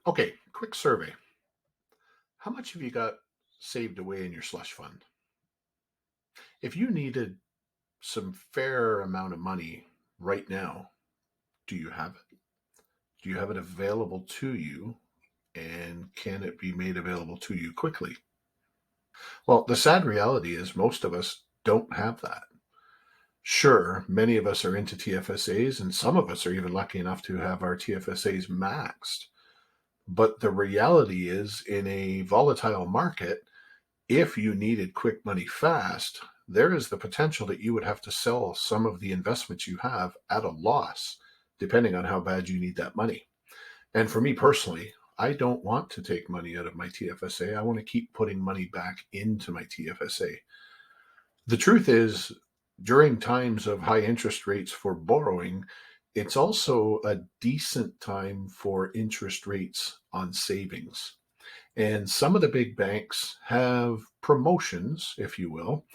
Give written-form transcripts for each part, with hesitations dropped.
Okay, quick survey. How much have you got saved away in your slush fund? If you needed some fair amount of money right now, do you have it? Do you have it available to you? And can it be made available to you quickly? Well, the sad reality is most of us don't have that. Sure, many of us are into TFSAs, and some of us are even lucky enough to have our TFSAs maxed. But the reality is, in a volatile market, if you needed quick money fast, there is the potential that you would have to sell some of the investments you have at a loss, depending on how bad you need that money. And for me personally, I don't want to take money out of my TFSA. I want to keep putting money back into my TFSA. The truth is, during times of high interest rates for borrowing, it's also a decent time for interest rates on savings. And some of the big banks have promotions, if you will,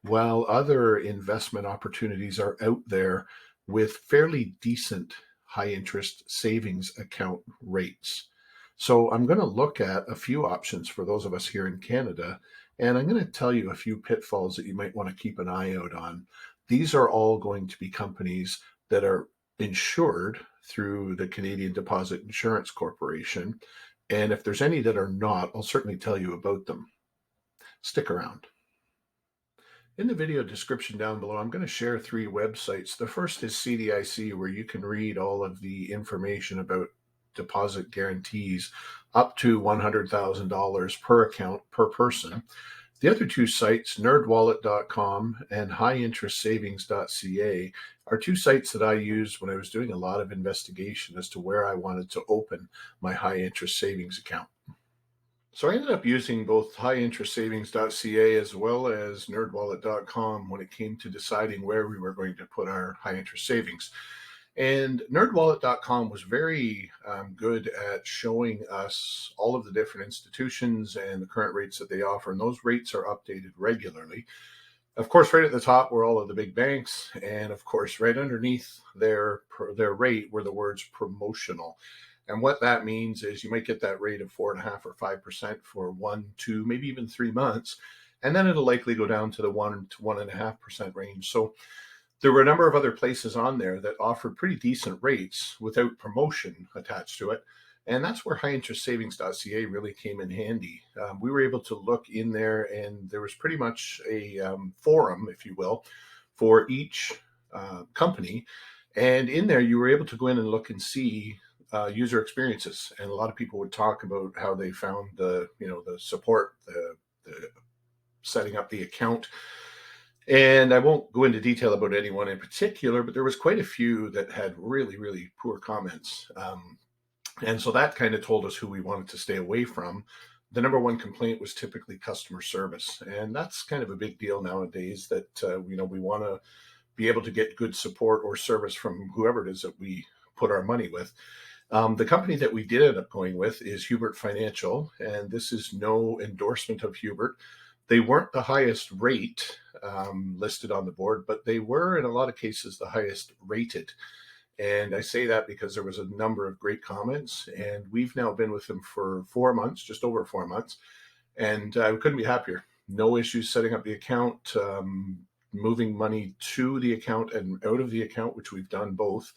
while other investment opportunities are out there with fairly decent high interest savings account rates. So I'm going to look at a few options for those of us here in Canada, and I'm going to tell you a few pitfalls that you might want to keep an eye out on. These are all going to be companies that are insured through the Canadian Deposit Insurance Corporation. And if there's any that are not, I'll certainly tell you about them. Stick around. In the video description down below, I'm going to share three websites. The first is CDIC, where you can read all of the information about deposit guarantees up to $100,000 per account per person. The other two sites, nerdwallet.com and highinterestsavings.ca, are two sites that I used when I was doing a lot of investigation as to where I wanted to open my high interest savings account. So I ended up using both highinterestsavings.ca as well as nerdwallet.com when it came to deciding where we were going to put our high interest savings. And nerdwallet.com was very good at showing us all of the different institutions and the current rates that they offer. And those rates are updated regularly. Of course, right at the top were all of the big banks. And of course, right underneath their rate were the words promotional. And what that means is you might get that rate of 4.5% or 5% for 1, 2, maybe even 3 months. And then it'll likely go down to the 1 to 1.5% range. So there were a number of other places on there that offered pretty decent rates without promotion attached to it. And that's where highinterestsavings.ca really came in handy. We were able to look in there, and there was pretty much a forum, if you will, for each company. And in there, you were able to go in and look and see user experiences. And a lot of people would talk about how they found the support, the setting up the account. And I won't go into detail about anyone in particular, but there was quite a few that had really, really poor comments. And so that kind of told us who we wanted to stay away from. The number one complaint was typically customer service. And that's kind of a big deal nowadays that, we want to be able to get good support or service from whoever it is that we put our money with. The company that we did end up going with is Hubert Financial, and this is no endorsement of Hubert. They weren't the highest rate listed on the board, but they were in a lot of cases the highest rated. And I say that because there was a number of great comments, and we've now been with them for 4 months, just over 4 months, and we couldn't be happier. No issues setting up the account, moving money to the account and out of the account, which we've done both,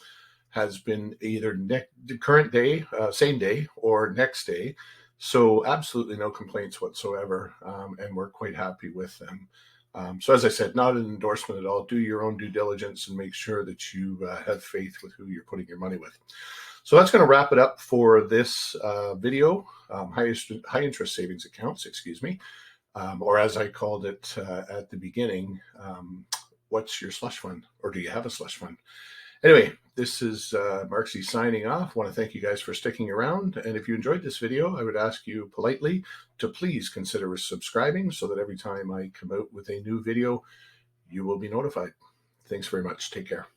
has been either the current day, same day, or next day. So absolutely no complaints whatsoever, and we're quite happy with them. So as I said, not an endorsement at all. Do your own due diligence and make sure that you have faith with who you're putting your money with. So that's going to wrap it up for this video, high interest savings accounts, excuse me, or as I called it at the beginning, what's your slush fund, or do you have a slush fund? Anyway, this is Marksy signing off. I want to thank you guys for sticking around. And if you enjoyed this video, I would ask you politely to please consider subscribing so that every time I come out with a new video, you will be notified. Thanks very much. Take care.